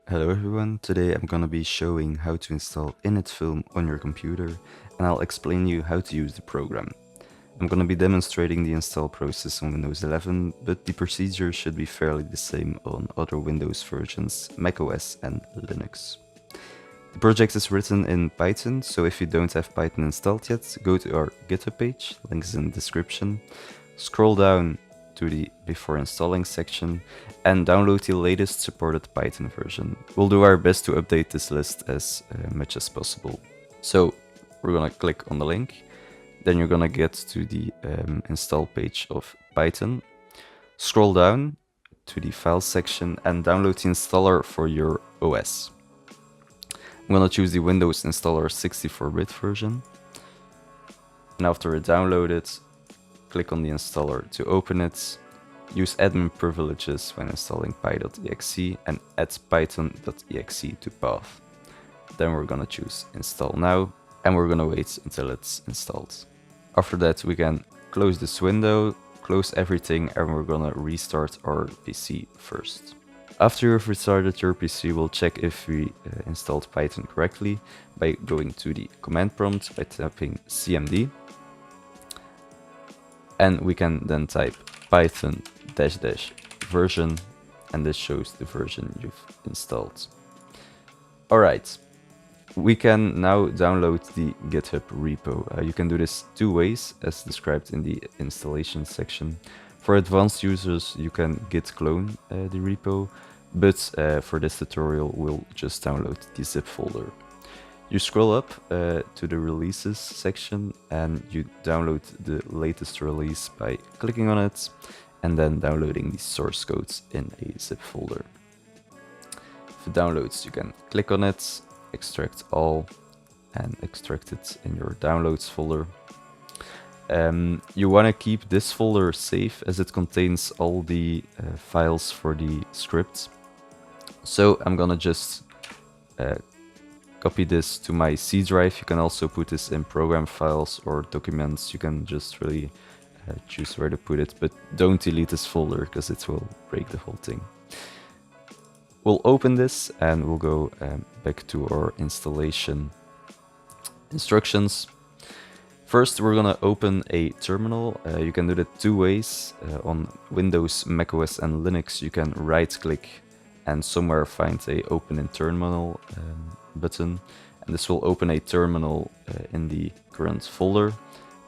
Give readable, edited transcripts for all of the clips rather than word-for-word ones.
Hello everyone, today I'm gonna be showing how to install Init-Film on your computer, and I'll explain you how to use the program. I'm gonna be demonstrating the install process on Windows 11, but the procedure should be fairly the same on other Windows versions, macOS and Linux. The project is written in Python, so if you don't have Python installed yet, go to our GitHub page, link is in the description, scroll down to the before installing section and download the latest supported Python version. We'll do our best to update this list as much as possible. So we're gonna click on the link, then you're gonna get to the install page of Python, scroll down to the file section and download the installer for your OS. I'm gonna choose the Windows installer 64-bit version, and after it downloaded, click on the installer to open it, use admin privileges when installing py.exe and add python.exe to path. Then we're gonna choose install now and we're gonna wait until it's installed. After that we can close this window, close everything, and we're gonna restart our PC first. After you've restarted your PC, we'll check if we installed Python correctly by going to the command prompt by typing cmd. And we can then type python --version, and this shows the version you've installed. Alright, we can now download the GitHub repo. You can do this two ways, as described in the installation section. For advanced users, you can git clone the repo, but for this tutorial, we'll just download the zip folder. You scroll up to the releases section and you download the latest release by clicking on it and then downloading the source codes in a zip folder. For downloads, you can click on it, extract all, and extract it in your downloads folder. You want to keep this folder safe as it contains all the files for the script. So I'm gonna just copy this to my C drive. You can also put this in program files or documents. You can just really choose where to put it, but don't delete this folder because it will break the whole thing. We'll open this and we'll go back to our installation instructions. First, we're gonna open a terminal. You can do that two ways. On Windows, macOS and Linux, you can right click and somewhere find a open in terminal button, and this will open a terminal in the current folder.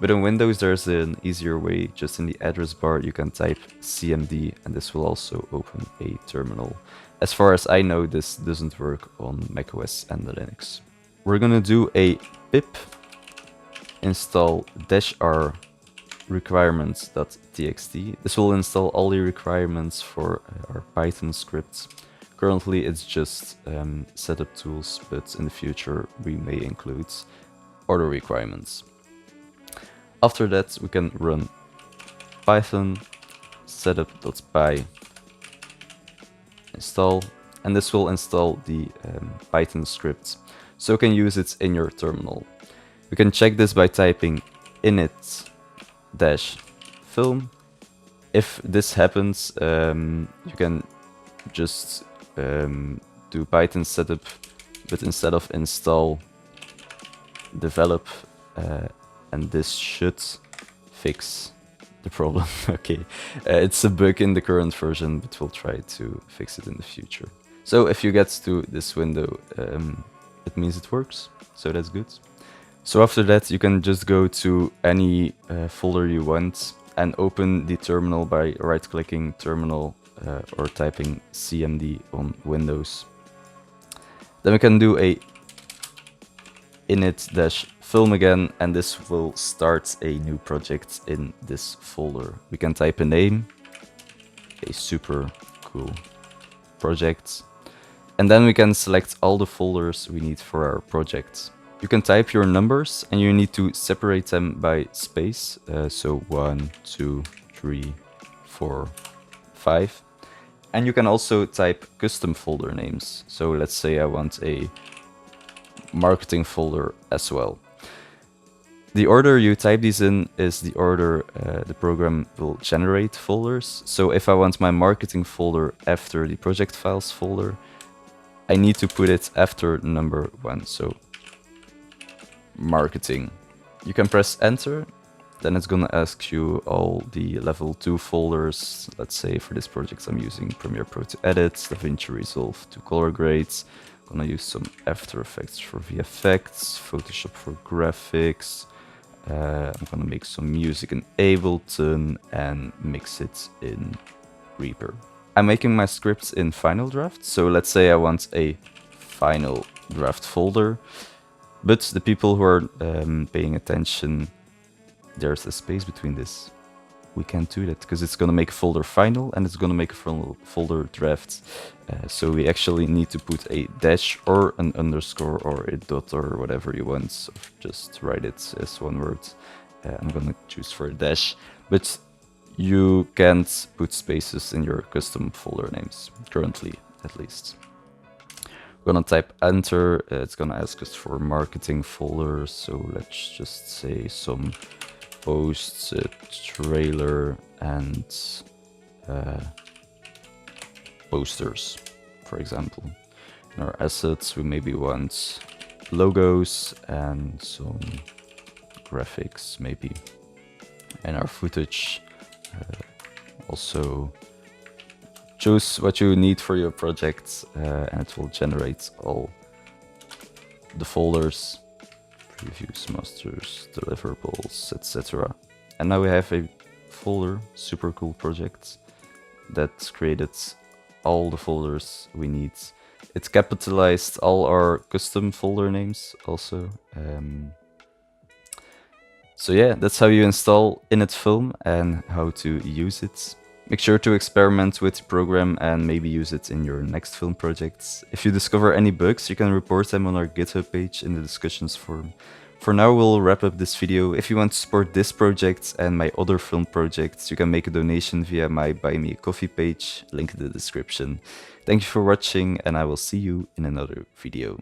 But in Windows there's an easier way. Just in the address bar you can type cmd and this will also open a terminal. As far as I know, this doesn't work on macOS and Linux. We're gonna do a pip install -r requirements.txt. This will install all the requirements for our Python scripts. Currently it's just setup tools, but in the future we may include other requirements. After that we can run python setup.py install, and this will install the Python script, so you can use it in your terminal. We can check this by typing init-film. If this happens, you can just do Python setup, but instead of install, develop, and this should fix the problem. Okay, it's a bug in the current version, but we'll try to fix it in the future. So if you get to this window, it means it works, so that's good. So after that, you can just go to any folder you want and open the terminal by right-clicking terminal or typing cmd on Windows. Then we can do a init-film again, and this will start a new project in this folder. We can type a name, a super cool project, and then we can select all the folders we need for our project. You can type your numbers and you need to separate them by space, so 1, 2, 3, 4, 5. And you can also type custom folder names. So let's say I want a marketing folder as well. The order you type these in is the order the program will generate folders. So if I want my marketing folder after the project files folder, I need to put it after number 1, so marketing. You can press enter, then it's gonna ask you all the level 2 folders. Let's say for this project I'm using Premiere Pro to edit, DaVinci Resolve to color grades, gonna use some After Effects for VFX, Photoshop for graphics. I'm gonna make some music in Ableton and mix it in Reaper. I'm making my scripts in Final Draft, so let's say I want a Final Draft folder, but the people who are paying attention, there's a space between this. We can't do that because it's gonna make a folder final and it's gonna make a folder draft. So we actually need to put a dash or an underscore or a dot or whatever you want. So just write it as one word. I'm gonna choose for a dash, but you can't put spaces in your custom folder names, currently at least. We're gonna type enter, it's gonna ask us for marketing folder, so let's just say some posts, trailer, and posters, for example. In our assets, we maybe want logos and some graphics, maybe. And our footage, also choose what you need for your project, and it will generate all the folders. Previews, masters, deliverables, etc. And now we have a folder, super cool project, that created all the folders we need. It capitalized all our custom folder names also. So yeah, that's how you install Init-Film and how to use it. Make sure to experiment with the program and maybe use it in your next film projects. If you discover any bugs, you can report them on our GitHub page in the discussions forum. For now, we'll wrap up this video. If you want to support this project and my other film projects, you can make a donation via my Buy Me a Coffee page, link in the description. Thank you for watching, and I will see you in another video.